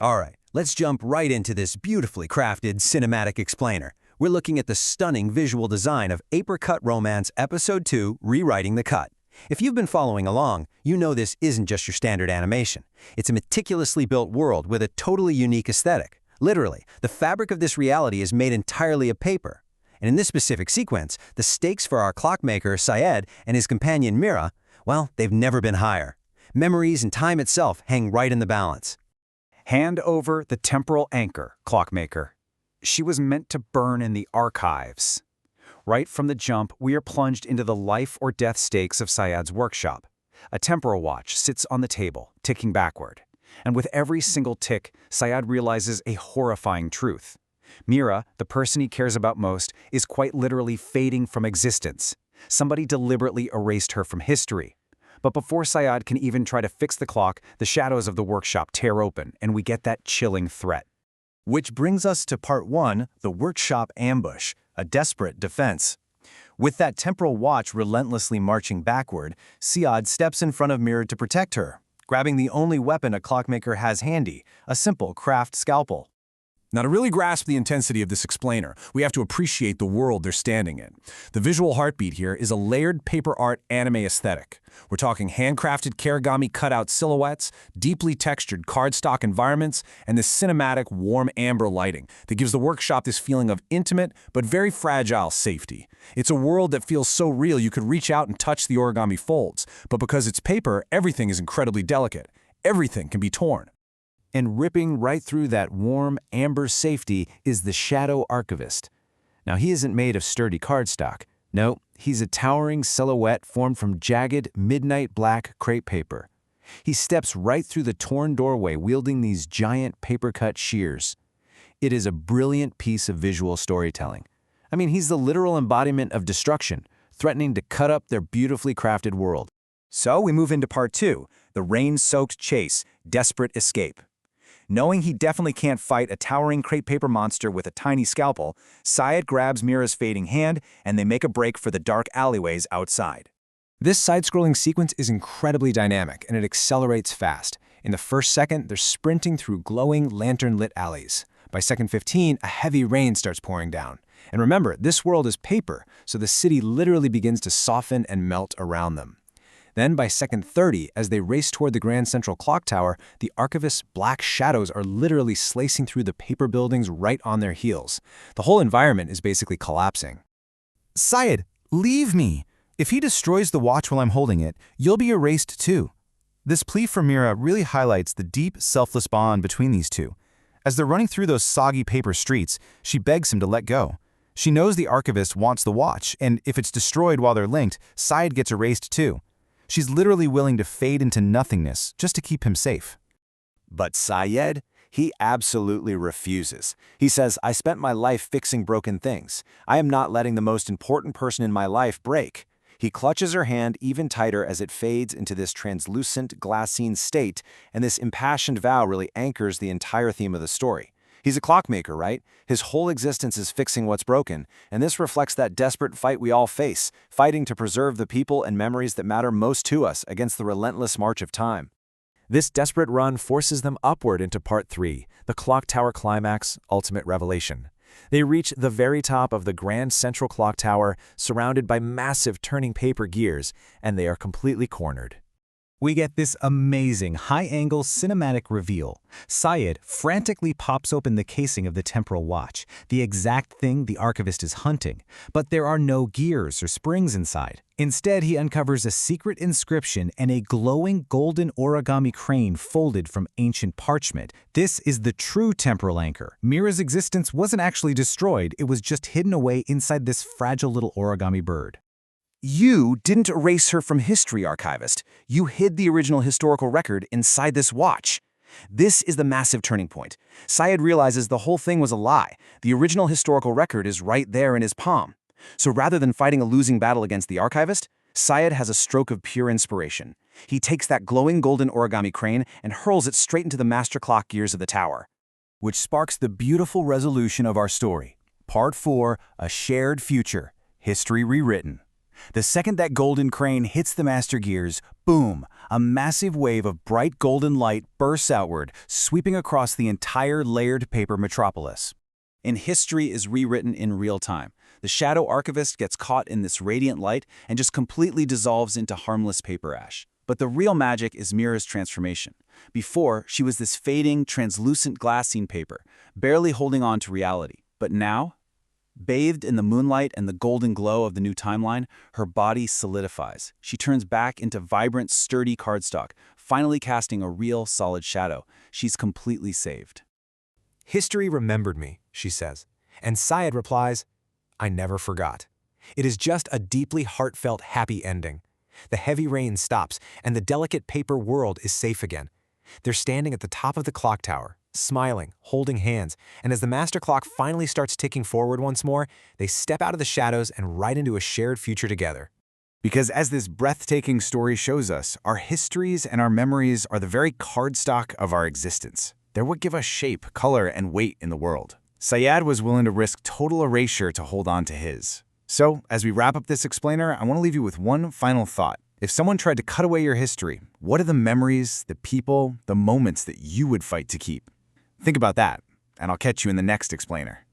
Alright, let's jump right into this beautifully crafted cinematic explainer. We're looking at the stunning visual design of Apricot Romance Episode 2, Rewriting the Cut. If you've been following along, you know this isn't just your standard animation. It's a meticulously built world with a totally unique aesthetic. Literally, the fabric of this reality is made entirely of paper. And in this specific sequence, the stakes for our clockmaker, Syed, and his companion, Mira, well, they've never been higher. Memories and time itself hang right in the balance. Hand over the temporal anchor, clockmaker. She was meant to burn in the archives. Right from the jump, we are plunged into the life or death stakes of Syed's workshop. A temporal watch sits on the table, ticking backward. And with every single tick, Syed realizes a horrifying truth. Mira, the person he cares about most, is quite literally fading from existence. Somebody deliberately erased her from history. But before Syed can even try to fix the clock, the shadows of the workshop tear open, and we get that chilling threat. Which brings us to Part 1, the workshop ambush, a desperate defense. With that temporal watch relentlessly marching backward, Syed steps in front of Mira to protect her, grabbing the only weapon a clockmaker has handy, a simple craft scalpel. Now, to really grasp the intensity of this explainer, we have to appreciate the world they're standing in. The visual heartbeat here is a layered paper art anime aesthetic. We're talking handcrafted Karigami cutout silhouettes, deeply textured cardstock environments, and this cinematic warm amber lighting that gives the workshop this feeling of intimate but very fragile safety. It's a world that feels so real you could reach out and touch the origami folds, but because it's paper, everything is incredibly delicate. Everything can be torn. And ripping right through that warm, amber safety is the Shadow Archivist. Now, he isn't made of sturdy cardstock. No, he's a towering silhouette formed from jagged, midnight black crepe paper. He steps right through the torn doorway wielding these giant paper-cut shears. It is a brilliant piece of visual storytelling. I mean, he's the literal embodiment of destruction, threatening to cut up their beautifully crafted world. So we move into Part 2, the rain-soaked chase, desperate escape. Knowing he definitely can't fight a towering crepe paper monster with a tiny scalpel, Syed grabs Mira's fading hand and they make a break for the dark alleyways outside. This side-scrolling sequence is incredibly dynamic, and it accelerates fast. In the first second, they're sprinting through glowing, lantern-lit alleys. By second 15, a heavy rain starts pouring down. And remember, this world is paper, so the city literally begins to soften and melt around them. Then, by second 30, as they race toward the Grand Central Clock Tower, the Archivist's black shadows are literally slicing through the paper buildings right on their heels. The whole environment is basically collapsing. Syed, leave me! If he destroys the watch while I'm holding it, you'll be erased too. This plea for Mira really highlights the deep, selfless bond between these two. As they're running through those soggy paper streets, she begs him to let go. She knows the Archivist wants the watch, and if it's destroyed while they're linked, Syed gets erased too. She's literally willing to fade into nothingness just to keep him safe. But Syed, he absolutely refuses. He says, "I spent my life fixing broken things. I am not letting the most important person in my life break." He clutches her hand even tighter as it fades into this translucent, glassine state, and this impassioned vow really anchors the entire theme of the story. He's a clockmaker, right? His whole existence is fixing what's broken, and this reflects that desperate fight we all face, fighting to preserve the people and memories that matter most to us against the relentless march of time. This desperate run forces them upward into Part 3, the Clocktower Climax, Ultimate Revelation. They reach the very top of the Grand Central Clock Tower, surrounded by massive turning paper gears, and they are completely cornered. We get this amazing high-angle cinematic reveal. Syed frantically pops open the casing of the temporal watch, the exact thing the Archivist is hunting, but there are no gears or springs inside. Instead, he uncovers a secret inscription and a glowing golden origami crane folded from ancient parchment. This is the true temporal anchor. Mira's existence wasn't actually destroyed, it was just hidden away inside this fragile little origami bird. You didn't erase her from history, Archivist. You hid the original historical record inside this watch. This is the massive turning point. Syed realizes the whole thing was a lie. The original historical record is right there in his palm. So rather than fighting a losing battle against the Archivist, Syed has a stroke of pure inspiration. He takes that glowing golden origami crane and hurls it straight into the master clock gears of the tower. Which sparks the beautiful resolution of our story. Part 4, a shared future, history rewritten. The second that golden crane hits the master gears, boom, a massive wave of bright golden light bursts outward, sweeping across the entire layered paper metropolis. And history is rewritten in real time. The shadow archivist gets caught in this radiant light and just completely dissolves into harmless paper ash. But the real magic is Mira's transformation. Before, she was this fading, translucent glassine paper, barely holding on to reality. But now, bathed in the moonlight and the golden glow of the new timeline, her body solidifies. She turns back into vibrant, sturdy cardstock, finally casting a real, solid shadow. She's completely saved. History remembered me, she says. And Syed replies, I never forgot. It is just a deeply heartfelt, happy ending. The heavy rain stops, and the delicate paper world is safe again. They're standing at the top of the clock tower, smiling, holding hands, and as the master clock finally starts ticking forward once more, they step out of the shadows and right into a shared future together. Because as this breathtaking story shows us, our histories and our memories are the very cardstock of our existence. They're what give us shape, color, and weight in the world. Syed was willing to risk total erasure to hold on to his. So, as we wrap up this explainer, I want to leave you with one final thought. If someone tried to cut away your history, what are the memories, the people, the moments that you would fight to keep? Think about that, and I'll catch you in the next explainer.